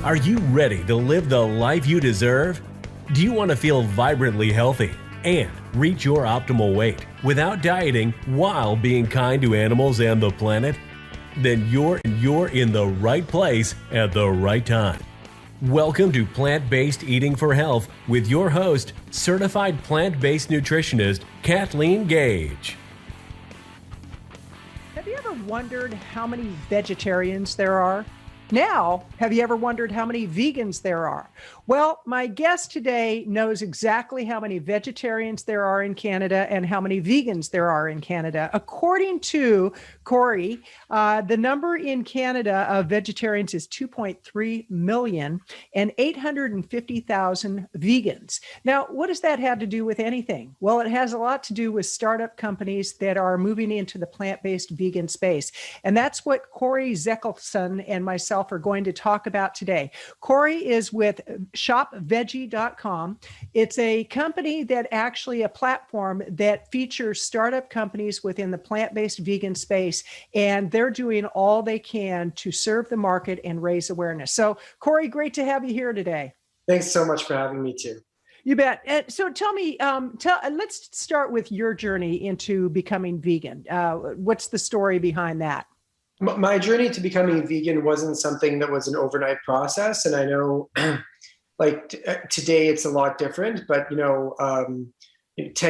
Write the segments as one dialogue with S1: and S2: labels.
S1: Are you ready to live the life you deserve? Do you want to feel vibrantly healthy and reach your optimal weight without dieting while being kind to animals and the planet? Then you're in the right place at the right time. Welcome to Plant-Based Eating for Health with your host, certified plant-based nutritionist, Kathleen Gage.
S2: Have you ever wondered how many vegetarians there are? Now, have you ever wondered how many vegans there are? Well, my guest today knows exactly how many vegetarians there are in Canada and how many vegans there are in Canada. According to Kory, the number in Canada of vegetarians is 2.3 million and 850,000 vegans. Now, what does that have to do with anything? Well, it has a lot to do with startup companies that are moving into the plant-based vegan space. And that's what Kory Zelickson and myself are going to talk about today. Kory is with shopvejii.com. It's a company that actually a platform that features startup companies within the plant-based vegan space, and they're doing all they can to serve the market and raise awareness. So, Kory, great to have you here today.
S3: Thanks so much for having me too.
S2: You bet. So tell me, let's start with your journey into becoming vegan. What's the story behind that?
S3: My journey to becoming vegan wasn't something that was an overnight process. And I know today it's a lot different, but 10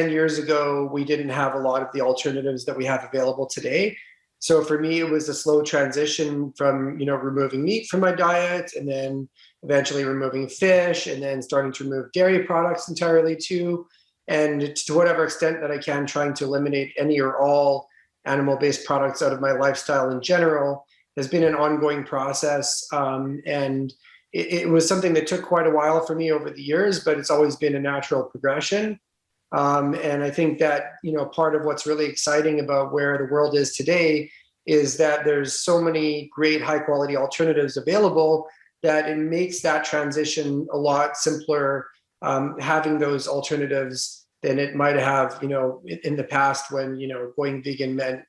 S3: years ago, we didn't have a lot of the alternatives that we have available today. So for me, it was a slow transition from, removing meat from my diet and then eventually removing fish and then starting to remove dairy products entirely too. And to whatever extent that I can, trying to eliminate any or all animal-based products out of my lifestyle in general has been an ongoing process. And it was something that took quite a while for me over the years, but it's always been a natural progression. And I think that, part of what's really exciting about where the world is today is that there's so many great high quality alternatives available that it makes that transition a lot simpler, having those alternatives than it might have, in the past when, going vegan meant,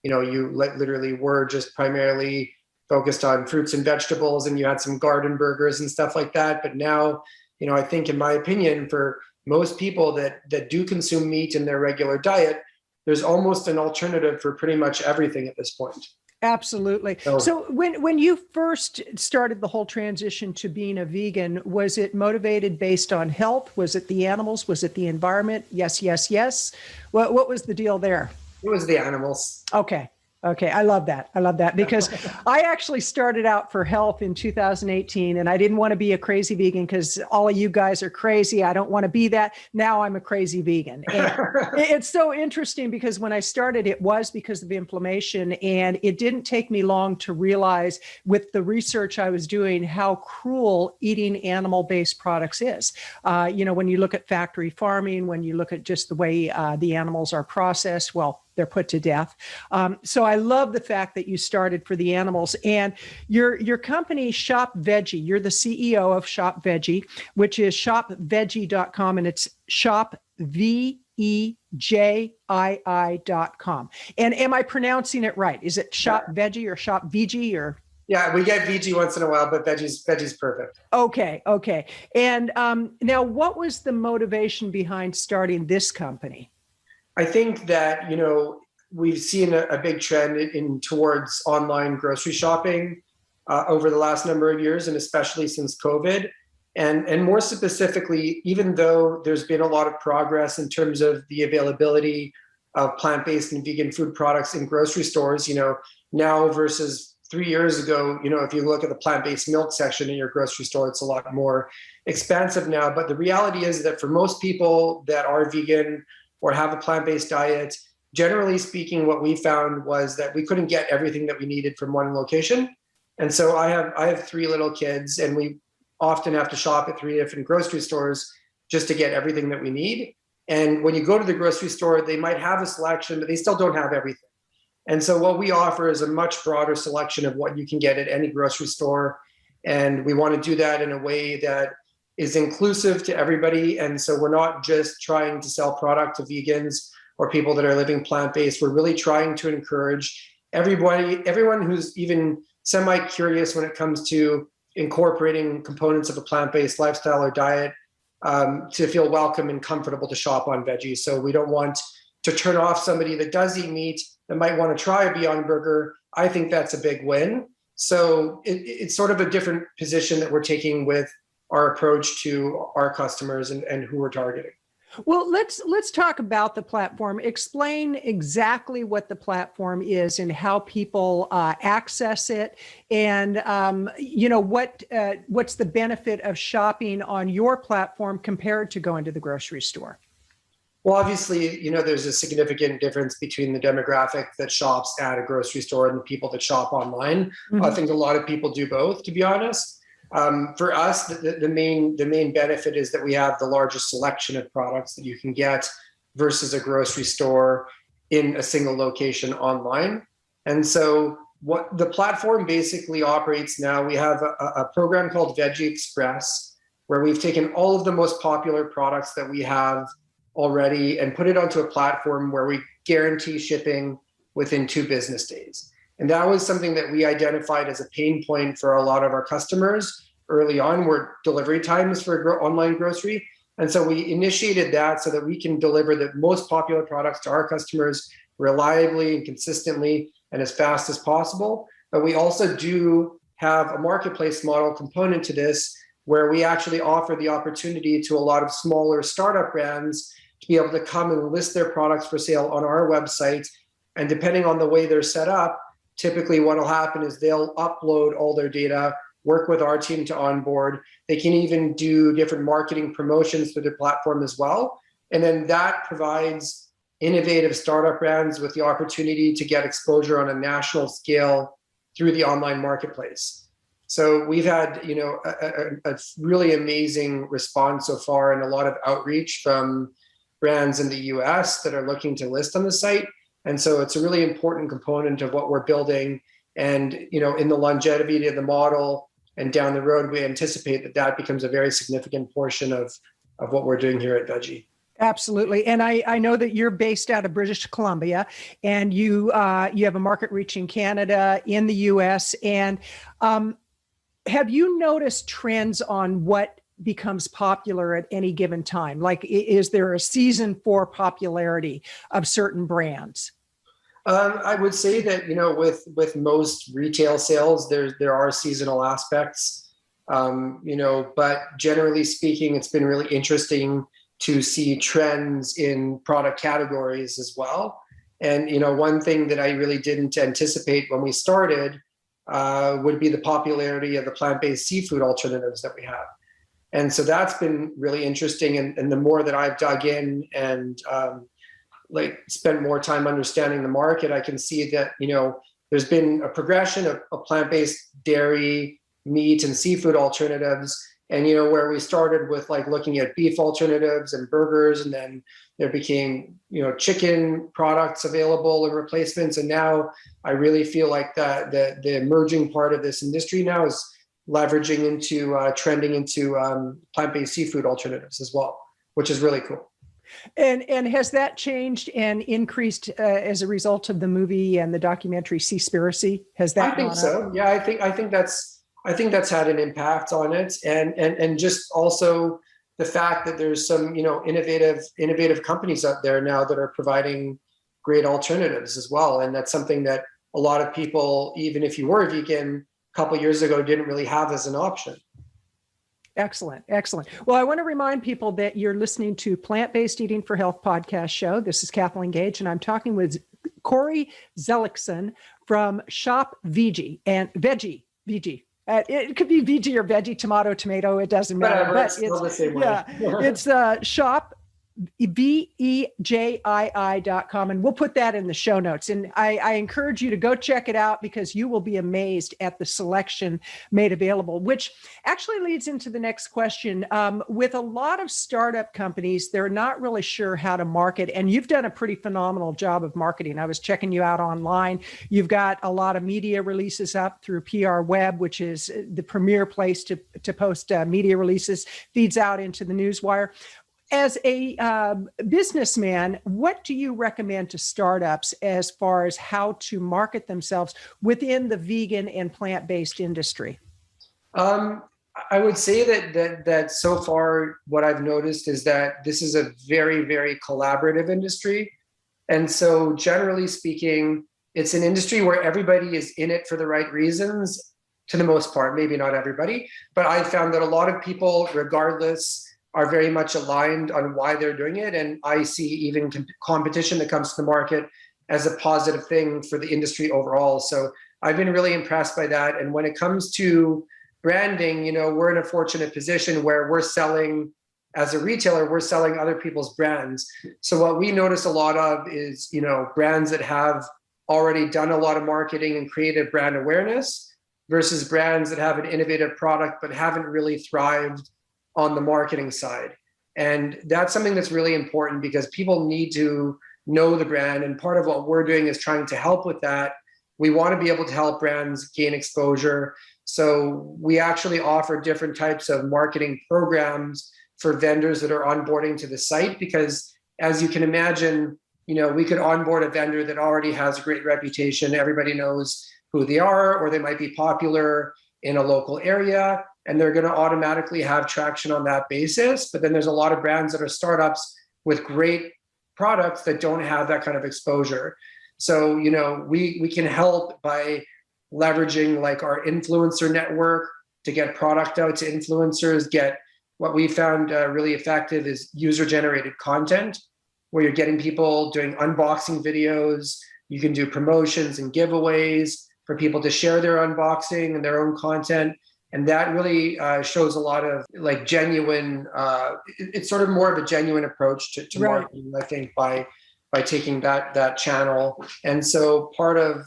S3: you literally were just primarily focused on fruits and vegetables and you had some garden burgers and stuff like that. But now, I think in my opinion, for most people that do consume meat in their regular diet, there's almost an alternative for pretty much everything at this point.
S2: Absolutely. So when you first started the whole transition to being a vegan, was it motivated based on health? Was it the animals? Was it the environment? Yes, yes, yes. What was the deal there?
S3: It was the animals.
S2: Okay. I love that because I actually started out for health in 2018 and I didn't want to be a crazy vegan because all of you guys are crazy. I don't want to be that. Now I'm a crazy vegan. And it's so interesting because when I started, it was because of inflammation, and it didn't take me long to realize with the research I was doing how cruel eating animal-based products is. When you look at factory farming, when you look at just the way the animals are processed, well, they're put to death. So I love the fact that you started for the animals, and your company Shop Vejii, you're the CEO of Shop Vejii, which is shopvejii.com, and it's shop Vejii.com. And am I pronouncing it right? Is it Shop Vejii or Shop Vejii or?
S3: Yeah, we get Vejii once in a while, but Vejii's perfect.
S2: Okay. And now what was the motivation behind starting this company?
S3: I think that, we've seen a big trend towards online grocery shopping over the last number of years, and especially since COVID. And more specifically, even though there's been a lot of progress in terms of the availability of plant-based and vegan food products in grocery stores, now versus 3 years ago, if you look at the plant-based milk section in your grocery store, it's a lot more expansive now. But the reality is that for most people that are vegan or have a plant-based diet, generally speaking, what we found was that we couldn't get everything that we needed from one location. And so I have 3 little kids, and we often have to shop at 3 different grocery stores just to get everything that we need. And when you go to the grocery store, they might have a selection, but they still don't have everything. And so what we offer is a much broader selection of what you can get at any grocery store. And we want to do that in a way that is inclusive to everybody. And so we're not just trying to sell product to vegans or people that are living plant-based. We're really trying to encourage everyone who's even semi-curious when it comes to incorporating components of a plant-based lifestyle or diet to feel welcome and comfortable to shop on Vejii. So we don't want to turn off somebody that does eat meat that might want to try a Beyond Burger. I think that's a big win. So it's sort of a different position that we're taking with our approach to our customers and who we're targeting.
S2: Well, let's talk about the platform. Explain exactly what the platform is and how people access it, and what's the benefit of shopping on your platform compared to going to the grocery store.
S3: Well, obviously, there's a significant difference between the demographic that shops at a grocery store and the people that shop online. Mm-hmm. I think a lot of people do both, to be honest. For us, the main benefit is that we have the largest selection of products that you can get versus a grocery store in a single location online. And so what the platform basically operates now, we have a program called Vejii Express, where we've taken all of the most popular products that we have already and put it onto a platform where we guarantee shipping within 2 business days. And that was something that we identified as a pain point for a lot of our customers early on, were delivery times for online grocery. And so we initiated that so that we can deliver the most popular products to our customers reliably and consistently and as fast as possible. But we also do have a marketplace model component to this, where we actually offer the opportunity to a lot of smaller startup brands to be able to come and list their products for sale on our website. And depending on the way they're set up, typically what will happen is they'll upload all their data, work with our team to onboard. They can even do different marketing promotions through the platform as well. And then that provides innovative startup brands with the opportunity to get exposure on a national scale through the online marketplace. So we've had, a really amazing response so far and a lot of outreach from brands in the US that are looking to list on the site. And so it's a really important component of what we're building. And, in the longevity of the model and down the road, we anticipate that becomes a very significant portion of what we're doing here at Vejii.
S2: Absolutely. And I know that you're based out of British Columbia, and you have a market reach in Canada, in the US. And have you noticed trends on what becomes popular at any given time? Like, is there a season for popularity of certain brands?
S3: I would say that, with most retail sales, there are seasonal aspects, but generally speaking, it's been really interesting to see trends in product categories as well. And, one thing that I really didn't anticipate when we started would be the popularity of the plant-based seafood alternatives that we have. And so that's been really interesting. And the more that I've dug in and spent more time understanding the market, I can see that, there's been a progression of plant-based dairy, meat, and seafood alternatives. And, where we started with looking at beef alternatives and burgers, and then there became, chicken products available and replacements. And now I really feel like the emerging part of this industry now is leveraging into trending into plant-based seafood alternatives as well, which is really cool.
S2: And has that changed and increased as a result of the movie and the documentary Seaspiracy? Has that?
S3: I think so. Yeah, I think that's had an impact on it, and just also the fact that there's some innovative companies out there now that are providing great alternatives as well, and that's something that a lot of people, even if you were vegan a couple of years ago, didn't really have as an option.
S2: Excellent. Well, I want to remind people that you're listening to Plant-Based Eating for Health podcast show. This is Kathleen Gage, and I'm talking with Kory Zelickson from Shop Vejii and Vejii. It could be Vejii or veggie, tomato. It doesn't matter.
S3: Whatever, but it's the same way.
S2: Yeah, it's Shop Vejii.com, and we'll put that in the show notes. And I encourage you to go check it out, because you will be amazed at the selection made available, which actually leads into the next question. With a lot of startup companies, they're not really sure how to market, and you've done a pretty phenomenal job of marketing. I was checking you out online. You've got a lot of media releases up through PR Web, which is the premier place to post media releases, feeds out into the newswire. As a businessman, what do you recommend to startups as far as how to market themselves within the vegan and plant-based industry?
S3: Um, I would say that so far, what I've noticed is that this is a very, very collaborative industry. And so generally speaking, it's an industry where everybody is in it for the right reasons, to the most part, maybe not everybody, but I found that a lot of people, regardless, are very much aligned on why they're doing it. And I see even competition that comes to the market as a positive thing for the industry overall. So I've been really impressed by that. And when it comes to branding, we're in a fortunate position where we're selling, as a retailer, we're selling other people's brands. So what we notice a lot of is, brands that have already done a lot of marketing and created brand awareness versus brands that have an innovative product but haven't really thrived on the marketing side. And that's something that's really important because people need to know the brand. And part of what we're doing is trying to help with that. We want to be able to help brands gain exposure. So we actually offer different types of marketing programs for vendors that are onboarding to the site, because as you can imagine, we could onboard a vendor that already has a great reputation. Everybody knows who they are, or they might be popular in a local area, and they're going to automatically have traction on that basis. But then there's a lot of brands that are startups with great products that don't have that kind of exposure. So, we can help by leveraging like our influencer network to get product out to influencers. What we found really effective is user-generated content, where you're getting people doing unboxing videos. You can do promotions and giveaways for people to share their unboxing and their own content. And that really shows a lot of like genuine, it's sort of more of a genuine approach to
S2: Right.
S3: marketing, I think, by taking that channel. And so part of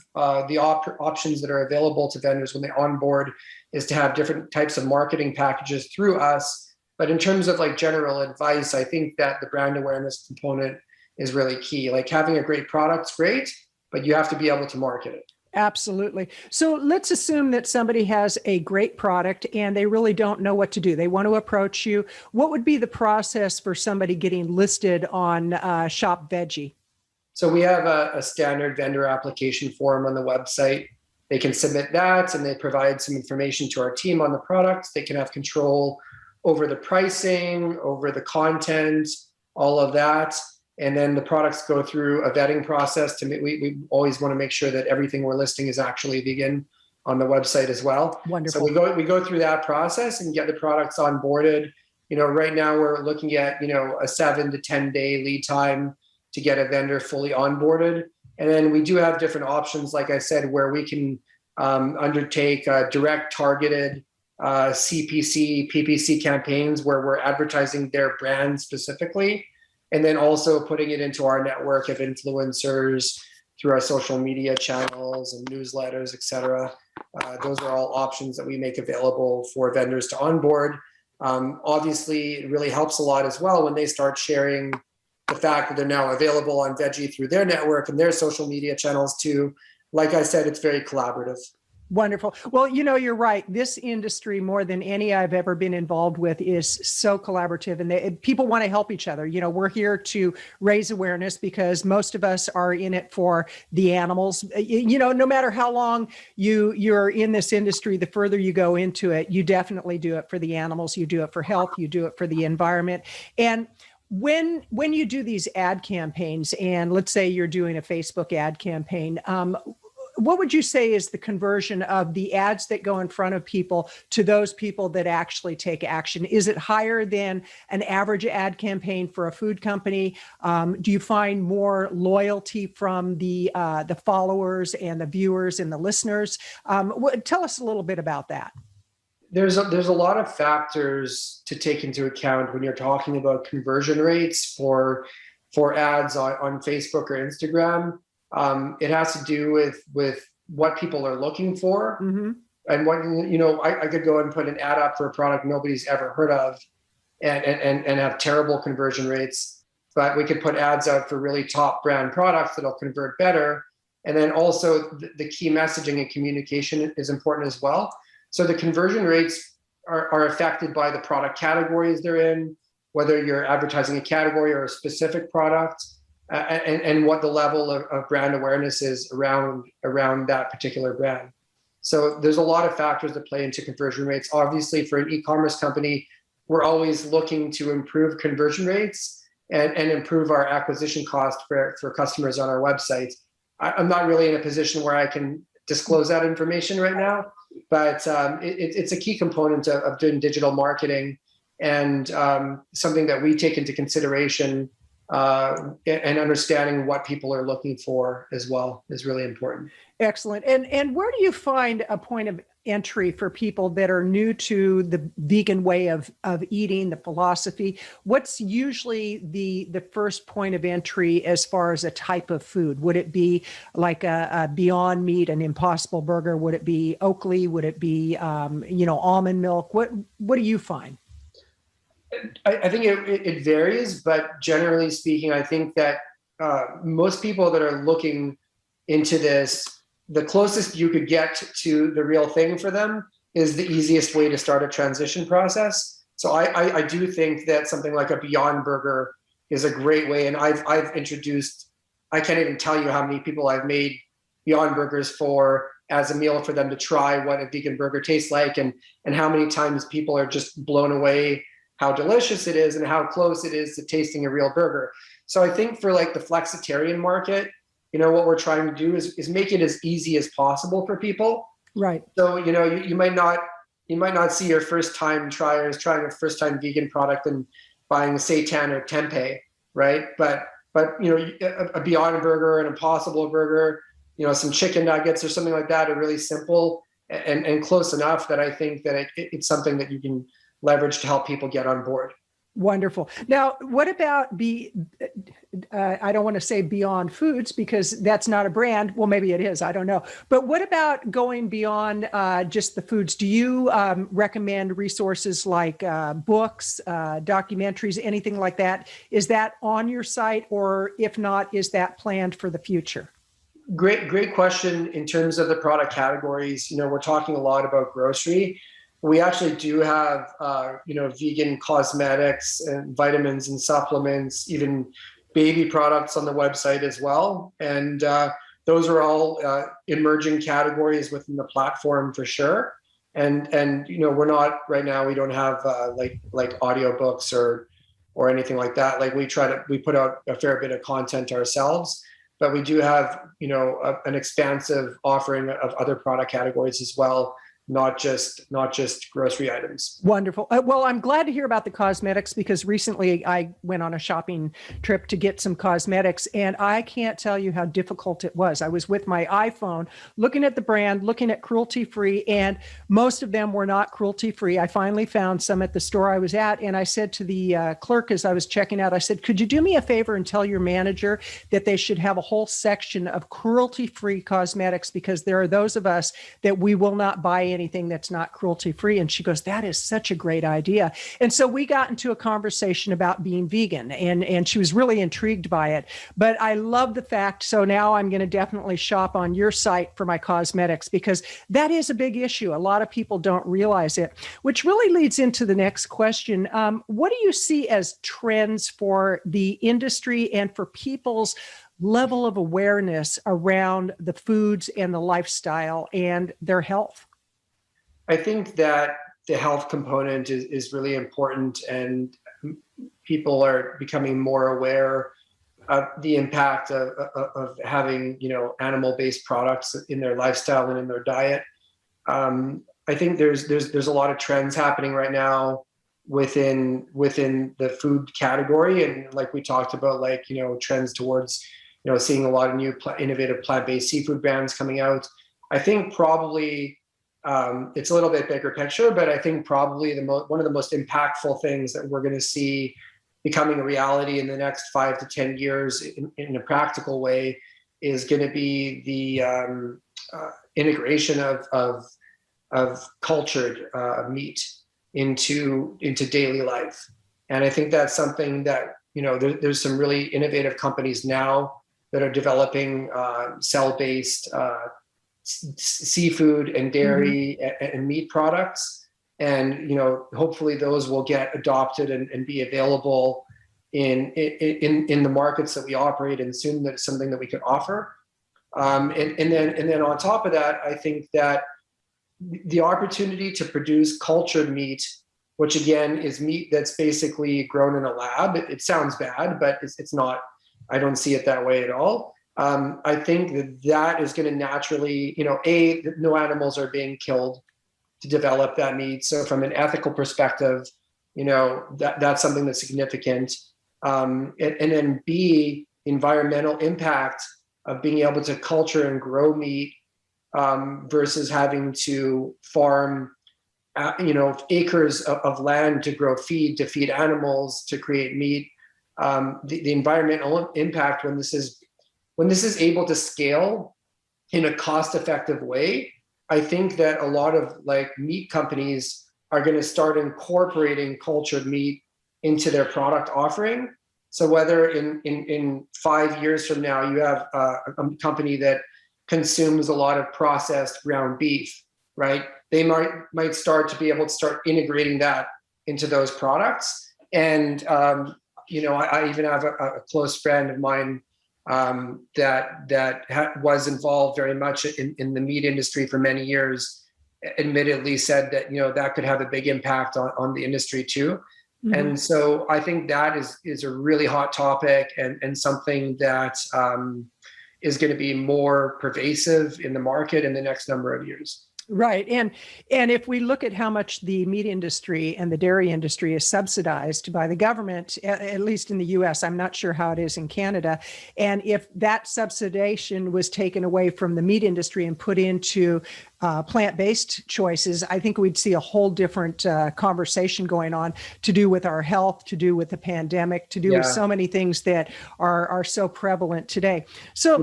S3: the options that are available to vendors when they onboard is to have different types of marketing packages through us. But in terms of like general advice, I think that the brand awareness component is really key. Like having a great product's great, but you have to be able to market it.
S2: Absolutely. So let's assume that somebody has a great product and they really don't know what to do. They want to approach you. What would be the process for somebody getting listed on Shop Vejii?
S3: So we have a standard vendor application form on the website. They can submit that and they provide some information to our team on the product. They can have control over the pricing, over the content, all of that. And then the products go through a vetting process we always want to make sure that everything we're listing is actually vegan on the website as well.
S2: Wonderful.
S3: So we go through that process and get the products onboarded. Right now we're looking at, a 7 to 10 day lead time to get a vendor fully onboarded. And then we do have different options, like I said, where we can undertake direct targeted CPC, PPC campaigns where we're advertising their brand specifically, and then also putting it into our network of influencers through our social media channels and newsletters, et cetera. Those are all options that we make available for vendors to onboard. Obviously, it really helps a lot as well when they start sharing the fact that they're now available on Vejii through their network and their social media channels too. Like I said, it's very collaborative.
S2: Wonderful. Well, you're right. This industry, more than any I've ever been involved with, is so collaborative, and people want to help each other. We're here to raise awareness because most of us are in it for the animals. No matter how long you're in this industry, the further you go into it, you definitely do it for the animals. You do it for health. You do it for the environment. And when you do these ad campaigns, and let's say you're doing a Facebook ad campaign, what would you say is the conversion of the ads that go in front of people to those people that actually take action? Is it higher than an average ad campaign for a food company? Do you find more loyalty from the followers and the viewers and the listeners? Tell us a little bit about that.
S3: There's a lot of factors to take into account when you're talking about conversion rates for ads on Facebook or Instagram. It has to do with what people are looking for. Mm-hmm. And what, I could go and put an ad up for a product nobody's ever heard of and have terrible conversion rates, but we could put ads out for really top brand products that'll convert better. And then also the key messaging and communication is important as well. So the conversion rates are affected by the product categories they're in, whether you're advertising a category or a specific product. And what the level of brand awareness is around that particular brand. So there's a lot of factors that play into conversion rates. Obviously, for an e-commerce company, we're always looking to improve conversion rates and improve our acquisition cost for customers on our website. I'm not really in a position where I can disclose that information right now, but it's a key component of doing digital marketing, and something that we take into consideration, and understanding what people are looking for as well is really important.
S2: Excellent. And where do you find a point of entry for people that are new to the vegan way of eating, the philosophy? What's usually the first point of entry as far as a type of food? Would it be like a Beyond Meat, an Impossible Burger? Would it be Oakley? Would it be almond milk? What do you find?
S3: I think it varies, but generally speaking, I think that most people that are looking into this, the closest you could get to the real thing for them is the easiest way to start a transition process. So I do think that something like a Beyond Burger is a great way. And I've introduced, I can't even tell you how many people I've made Beyond Burgers for as a meal for them to try what a vegan burger tastes like, and how many times people are just blown away how delicious it is and how close it is to tasting a real burger. So I think for like the flexitarian market, what we're trying to do is make it as easy as possible for people.
S2: Right.
S3: So, you might not see your first time triers trying a first time vegan product and buying a seitan or tempeh, right? But a Beyond Burger, an Impossible Burger, some chicken nuggets or something like that are really simple and close enough that I think that it's something that you can leverage to help people get on board.
S2: Wonderful. Now, what about I don't want to say Beyond Foods because that's not a brand. Well, maybe it is. I don't know. But what about going beyond just the foods? Do you recommend resources like books, documentaries, anything like that? Is that on your site? Or if not, is that planned for the future?
S3: Great question. In terms of the product categories, we're talking a lot about grocery. We actually do have, vegan cosmetics and vitamins and supplements, even baby products on the website as well. And those are all emerging categories within the platform for sure. And we're not right now. We don't have like audiobooks or anything like that. Like we put out a fair bit of content ourselves, but we do have an expansive offering of other product categories as well. Not just grocery items.
S2: Wonderful. Well, I'm glad to hear about the cosmetics because recently I went on a shopping trip to get some cosmetics and I can't tell you how difficult it was. I was with my iPhone looking at the brand, looking at cruelty-free, and most of them were not cruelty-free. I finally found some at the store I was at and I said to the clerk as I was checking out, I said, could you do me a favor and tell your manager that they should have a whole section of cruelty-free cosmetics because there are those of us that we will not buy anything that's not cruelty free. And she goes, that is such a great idea. And so we got into a conversation about being vegan and she was really intrigued by it. But I love the fact. So now I'm going to definitely shop on your site for my cosmetics because that is a big issue. A lot of people don't realize it, which really leads into the next question. What do you see as trends for the industry and for people's level of awareness around the foods and the lifestyle and their health?
S3: I think that the health component is really important, and people are becoming more aware of the impact of having animal-based products in their lifestyle and in their diet. I think there's a lot of trends happening right now within the food category, and like we talked about, trends towards seeing a lot of new innovative plant-based seafood brands coming out. I think probably it's a little bit bigger picture, but I think probably one of the most impactful things that we're going to see becoming a reality in the next 5 to 10 years in a practical way is going to be the integration of cultured meat into daily life. And I think that's something that, there's some really innovative companies now that are developing cell-based seafood and dairy and meat products, and hopefully those will get adopted and be available in the markets that we operate in soon. That's something that we can offer, and then on top of that, I think that the opportunity to produce cultured meat, which again is meat that's basically grown in a lab. It sounds bad, but it's not. I don't see it that way at all. I think that is going to naturally, no animals are being killed to develop that meat. So from an ethical perspective, that's something that's significant. And then B, environmental impact of being able to culture and grow meat versus having to farm, acres of land to grow feed, to feed animals, to create meat. The environmental impact when this is able to scale in a cost-effective way, I think that a lot of meat companies are going to start incorporating cultured meat into their product offering. So whether in 5 years from now you have a company that consumes a lot of processed ground beef, right? They might start to be able to start integrating that into those products. And I even have a close friend of mine that was involved very much in the meat industry for many years, admittedly said that, that could have a big impact on the industry too. Mm-hmm. And so I think that is a really hot topic and something that is going to be more pervasive in the market in the next number of years.
S2: Right. And if we look at how much the meat industry and the dairy industry is subsidized by the government, at least in the US, I'm not sure how it is in Canada. And if that subsidization was taken away from the meat industry and put into plant-based choices, I think we'd see a whole different conversation going on to do with our health, to do with the pandemic, to do with so many things that are so prevalent today. So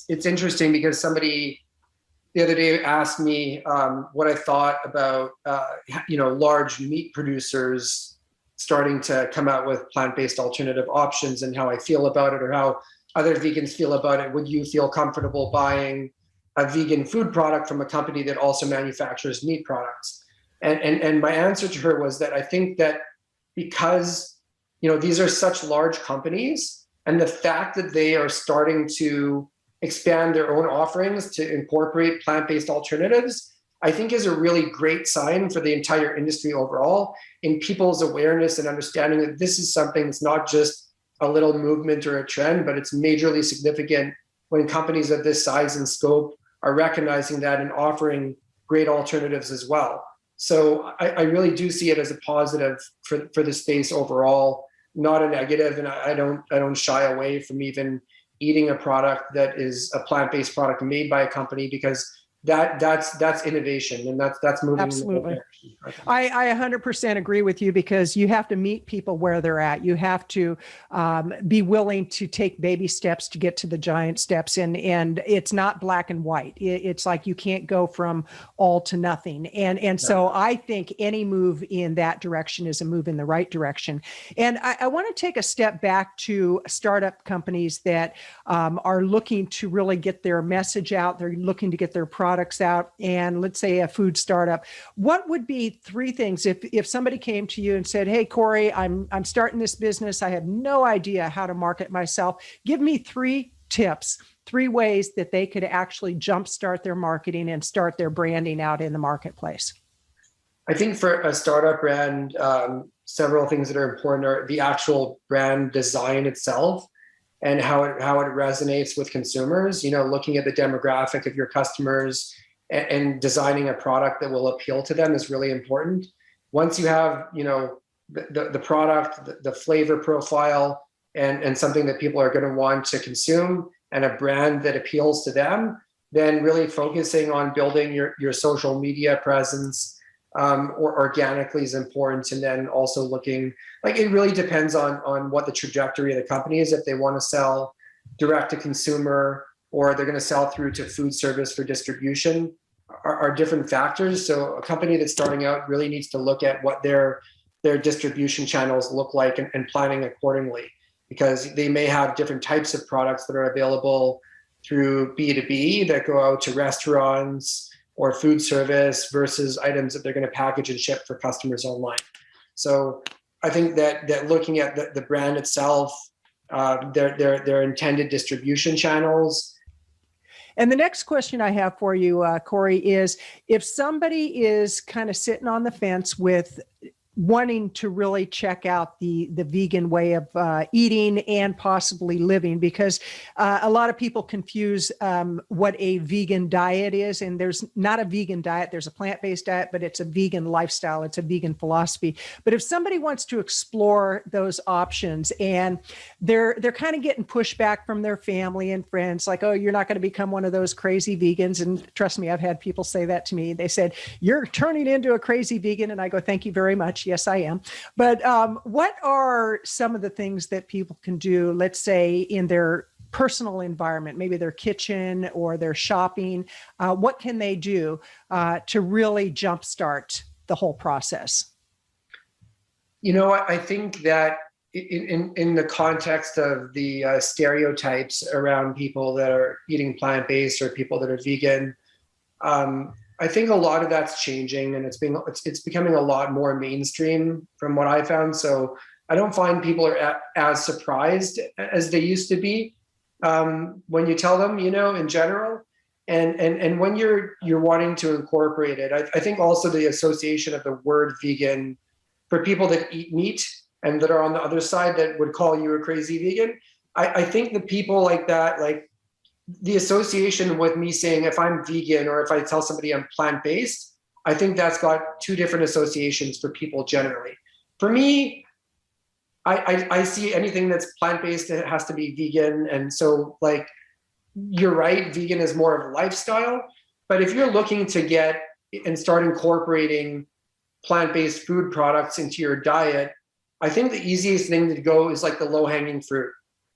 S3: it's interesting because somebody the other day asked me what I thought about large meat producers starting to come out with plant-based alternative options and how I feel about it or how other vegans feel about it. Would you feel comfortable buying a vegan food product from a company that also manufactures meat products? And my answer to her was that I think that because these are such large companies, and the fact that they are starting to expand their own offerings to incorporate plant-based alternatives, I think is a really great sign for the entire industry overall in people's awareness and understanding that this is something that's not just a little movement or a trend, but it's majorly significant when companies of this size and scope are recognizing that and offering great alternatives as well. So I really do see it as a positive for the space overall, not a negative. And I don't shy away from even eating a product that is a plant-based product made by a company, because that's innovation and that's moving.
S2: Absolutely. I 100% agree with you, because you have to meet people where they're at. You have to be willing to take baby steps to get to the giant steps. And it's not black and white. It's like you can't go from all to nothing. And so I think any move in that direction is a move in the right direction. And I want to take a step back to startup companies that are looking to really get their message out. They're looking to get their products out. And let's say a food startup. What would be 3 things if somebody came to you and said, "Hey, Kory, I'm starting this business. I have no idea how to market myself. Give me 3 tips, 3 ways that they could actually jumpstart their marketing and start their branding out in the marketplace."
S3: I think for a startup brand, several things that are important are the actual brand design itself and how it resonates with consumers. Looking at the demographic of your customers and designing a product that will appeal to them is really important. Once you have, the product, the flavor profile, and something that people are going to want to consume, and a brand that appeals to them, then really focusing on building your social media presence or organically is important. And then also looking, it really depends on what the trajectory of the company is. If they want to sell direct to consumer or they're going to sell through to food service for distribution are different factors. So a company that's starting out really needs to look at what their distribution channels look like and planning accordingly, because they may have different types of products that are available through B2B that go out to restaurants or food service versus items that they're going to package and ship for customers online. So I think that looking at the brand itself, their intended distribution channels.
S2: And the next question I have for you, Kory, is if somebody is kind of sitting on the fence with wanting to really check out the vegan way of eating and possibly living, because a lot of people confuse what a vegan diet is. And there's not a vegan diet. There's a plant-based diet, but it's a vegan lifestyle. It's a vegan philosophy. But if somebody wants to explore those options and they're kind of getting pushback from their family and friends, like, oh, you're not going to become one of those crazy vegans. And trust me, I've had people say that to me. They said, you're turning into a crazy vegan. And I go, thank you very much. Yes, I am. But what are some of the things that people can do, let's say in their personal environment, maybe their kitchen or their shopping? What can they do to really jumpstart the whole process?
S3: You know what? I think that in the context of the stereotypes around people that are eating plant-based or people that are vegan, I think a lot of that's changing, and it's becoming a lot more mainstream from what I found. So I don't find people are as surprised as they used to be when you tell them, in general. And when you're wanting to incorporate it, I think also the association of the word vegan for people that eat meat and that are on the other side that would call you a crazy vegan. I think the people like that, like, the association with me saying if I'm vegan or if I tell somebody I'm plant-based, I think that's got two different associations for people generally. For me, I see anything that's plant-based, it has to be vegan. And so, like, you're right, vegan is more of a lifestyle. But if you're looking to get and start incorporating plant-based food products into your diet, I think the easiest thing to go is like the low-hanging fruit.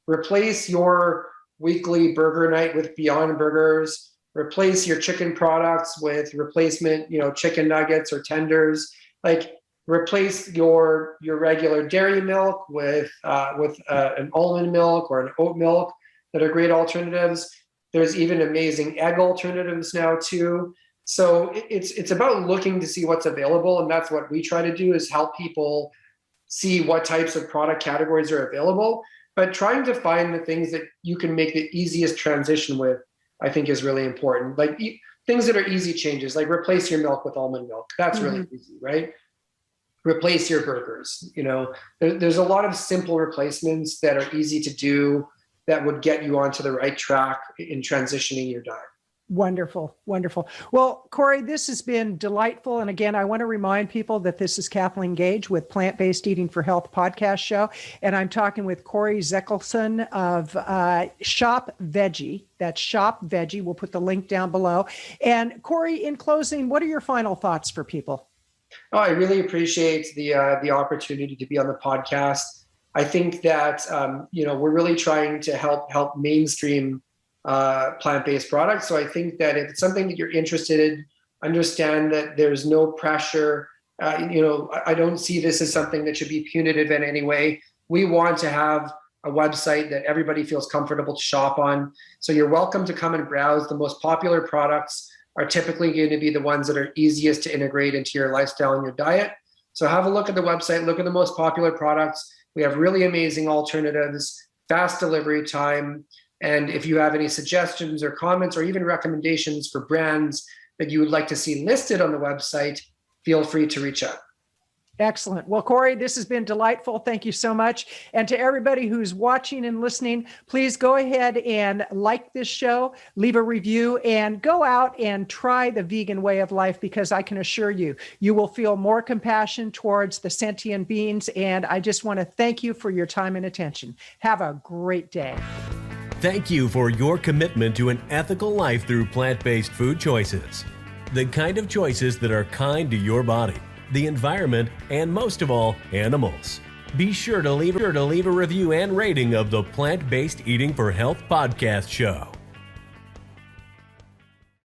S3: Replace your weekly burger night with Beyond Burgers. Replace your chicken products with replacement, chicken nuggets or tenders. Like, replace your regular dairy milk with an almond milk or an oat milk that are great alternatives. There's even amazing egg alternatives now too. So it's about looking to see what's available, and that's what we try to do, is help people see what types of product categories are available. But trying to find the things that you can make the easiest transition with, I think, is really important. Like things that are easy changes, like replace your milk with almond milk. That's really easy, right? Replace your burgers. There's a lot of simple replacements that are easy to do that would get you onto the right track in transitioning your diet.
S2: Wonderful. Wonderful. Well, Kory, this has been delightful. And again, I want to remind people that this is Kathleen Gage with Plant-Based Eating for Health podcast show. And I'm talking with Kory Zelickson of Shop Vejii. That's Shop Vejii. We'll put the link down below. And Kory, in closing, what are your final thoughts for people?
S3: Oh, I really appreciate the opportunity to be on the podcast. I think that, we're really trying to help mainstream plant-based products. So I think that if it's something that you're interested in, understand that there's no pressure. I don't see this as something that should be punitive in any way. We want to have a website that everybody feels comfortable to shop on. So you're welcome to come and browse. The most popular products are typically going to be the ones that are easiest to integrate into your lifestyle and your diet. So have a look at the website, look at the most popular products. We have really amazing alternatives, fast delivery time. And if you have any suggestions or comments or even recommendations for brands that you would like to see listed on the website, feel free to reach out.
S2: Excellent. Well, Kory, this has been delightful. Thank you so much. And to everybody who's watching and listening, please go ahead and like this show, leave a review, and go out and try the vegan way of life, because I can assure you, you will feel more compassion towards the sentient beings. And I just want to thank you for your time and attention. Have a great day.
S1: Thank you for your commitment to an ethical life through plant-based food choices. The kind of choices that are kind to your body, the environment, and most of all, animals. Be sure to leave a review and rating of the Plant-Based Eating for Health podcast show.